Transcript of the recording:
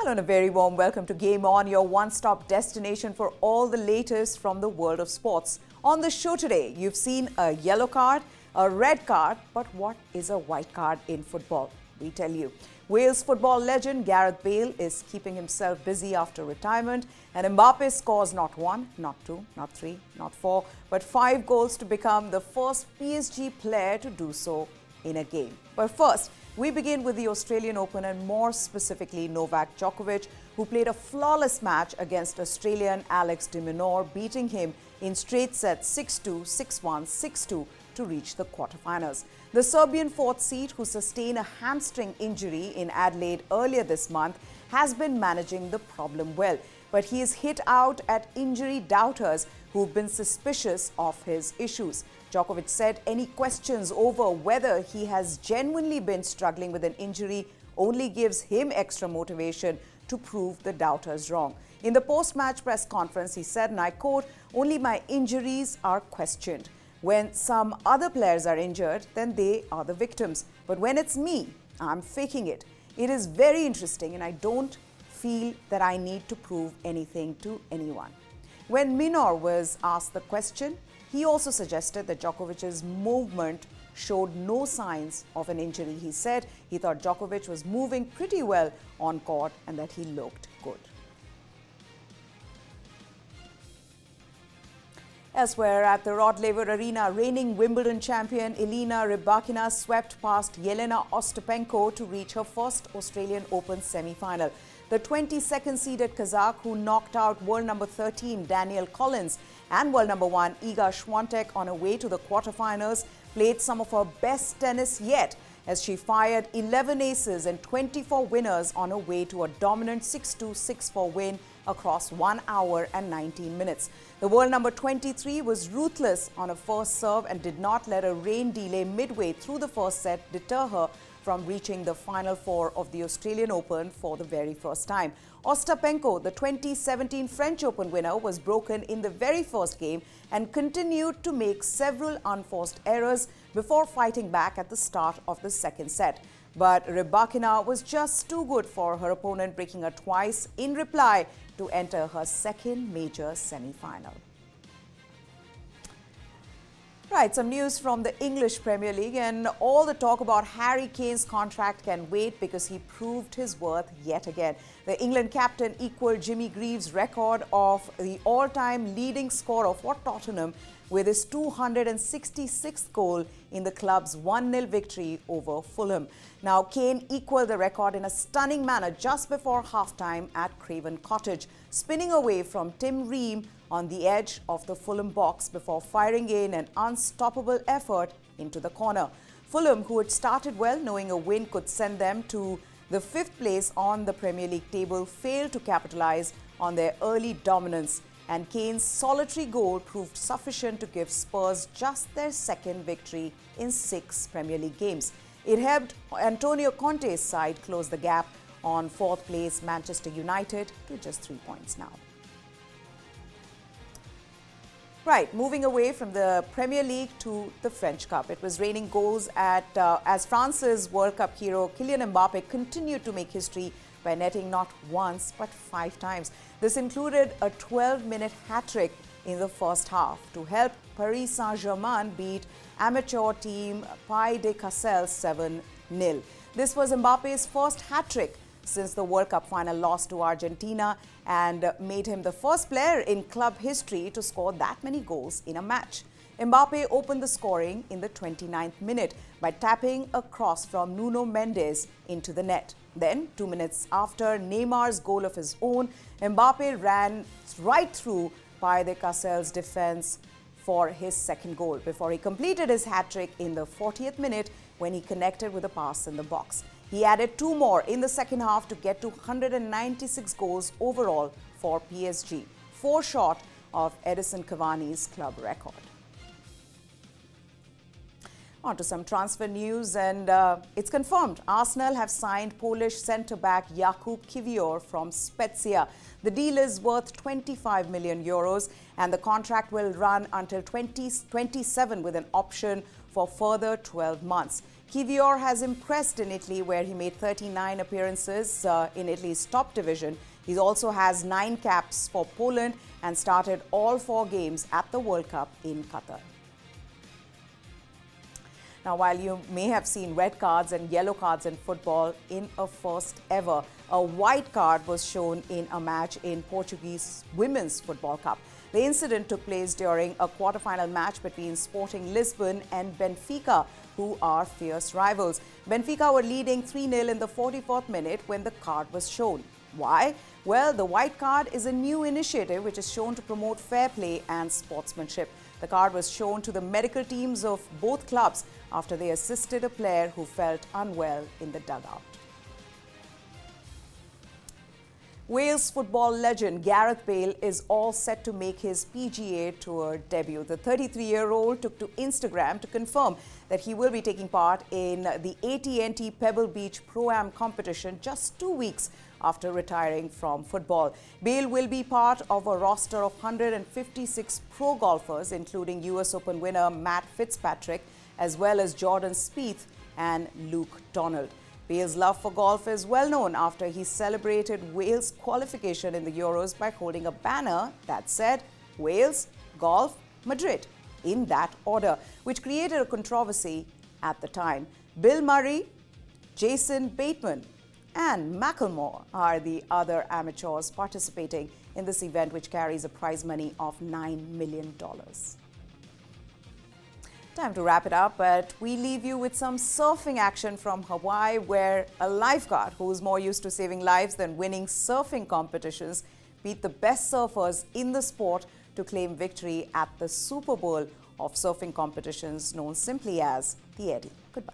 Hello and a very warm welcome to Game On, your one-stop destination for all the latest from the world of sports. On the show today, you've seen a yellow card, a red card, but what is a white card in football? We tell you. Wales football legend Gareth Bale is keeping himself busy after retirement, and Mbappe scores not one, not two, not three, not four, but 5 goals to become the first PSG player to do so in a game. But first, we begin with the Australian Open and more specifically Novak Djokovic, who played a flawless match against Australian Alex de Minaur, beating him in straight sets 6-2, 6-1, 6-2 to reach the quarterfinals. The Serbian fourth seed, who sustained a hamstring injury in Adelaide earlier this month, has been managing the problem well. But he is hit out at injury doubters who've been suspicious of his issues. Djokovic said any questions over whether he has genuinely been struggling with an injury only gives him extra motivation to prove the doubters wrong. In the post-match press conference, he said, and I quote, "Only my injuries are questioned. When some other players are injured, then they are the victims. But when it's me, I'm faking it. It is very interesting and I don't feel that I need to prove anything to anyone." When Minaur was asked the question, he also suggested that Djokovic's movement showed no signs of an injury. He said he thought Djokovic was moving pretty well on court and that he looked good. Elsewhere at the Rod Laver Arena, reigning Wimbledon champion Elena Rybakina swept past Jelena Ostapenko to reach her first Australian Open semi-final. The 22nd seeded Kazakh, who knocked out world number 13 Danielle Collins and world number 1 Iga Swiatek on her way to the quarterfinals, played some of her best tennis yet as she fired 11 aces and 24 winners on her way to a dominant 6-2, 6-4 win across 1 hour and 19 minutes. The world number 23 was ruthless on her first serve and did not let a rain delay midway through the first set deter her from reaching the Final Four of the Australian Open for the very first time. Ostapenko, the 2017 French Open winner, was broken in the very first game and continued to make several unforced errors before fighting back at the start of the second set. But Rybakina was just too good for her opponent, breaking her twice in reply to enter her second major semi-final. Right, some news from the English Premier League, and all the talk about Harry Kane's contract can wait because he proved his worth yet again. The England captain equaled Jimmy Greaves' record of the all-time leading scorer for Tottenham with his 266th goal in the club's 1-0 victory over Fulham. Now, Kane equaled the record in a stunning manner just before halftime at Craven Cottage, spinning away from Tim Ream on the edge of the Fulham box before firing in an unstoppable effort into the corner. Fulham, who had started well, knowing a win could send them to the 5th place on the Premier League table, failed to capitalize on their early dominance, and Kane's solitary goal proved sufficient to give Spurs just their second victory in 6 Premier League games. It helped Antonio Conte's side close the gap on 4th place Manchester United to just 3 points now. Right, moving away from the Premier League to the French Cup. It was raining goals as France's World Cup hero Kylian Mbappe continued to make history by netting not once but 5 times. This included a 12-minute hat-trick in the first half to help Paris Saint-Germain beat amateur team Pays de Cassel 7-0. This was Mbappe's first hat-trick since the World Cup final loss to Argentina and made him the first player in club history to score that many goals in a match. Mbappe opened the scoring in the 29th minute by tapping a cross from Nuno Mendes into the net. Then, 2 minutes after Neymar's goal of his own, Mbappe ran right through Pays de Cassel's defense for his second goal before he completed his hat-trick in the 40th minute when he connected with a pass in the box. He added 2 more in the second half to get to 196 goals overall for PSG, 4 short of Edison Cavani's club record. On to some transfer news, and it's confirmed. Arsenal have signed Polish centre-back Jakub Kiwior from Spezia. The deal is worth 25 million euros and the contract will run until 2027 with an option for further 12 months. Kivior has impressed in Italy, where he made 39 appearances in Italy's top division. He also has 9 caps for Poland and started all 4 games at the World Cup in Qatar. Now, while you may have seen red cards and yellow cards in football, in a first ever, a white card was shown in a match in Portuguese Women's Football Cup. The incident took place during a quarter-final match between Sporting Lisbon and Benfica, who are fierce rivals. Benfica were leading 3-0 in the 44th minute when the card was shown. Why? Well, the white card is a new initiative which is shown to promote fair play and sportsmanship. The card was shown to the medical teams of both clubs after they assisted a player who felt unwell in the dugout. Wales football legend Gareth Bale is all set to make his PGA Tour debut. The 33-year-old took to Instagram to confirm that he will be taking part in the AT&T Pebble Beach Pro-Am competition just 2 weeks after retiring from football. Bale will be part of a roster of 156 pro golfers, including US Open winner Matt Fitzpatrick, as well as Jordan Spieth and Luke Donald. Bale's love for golf is well known after he celebrated Wales' qualification in the Euros by holding a banner that said Wales, Golf, Madrid, in that order, which created a controversy at the time. Bill Murray, Jason Bateman and Macklemore are the other amateurs participating in this event, which carries a prize money of $9 million. Time to wrap it up, but we leave you with some surfing action from Hawaii, where a lifeguard who's more used to saving lives than winning surfing competitions beat the best surfers in the sport to claim victory at the Super Bowl of surfing competitions, known simply as the Eddie. Goodbye.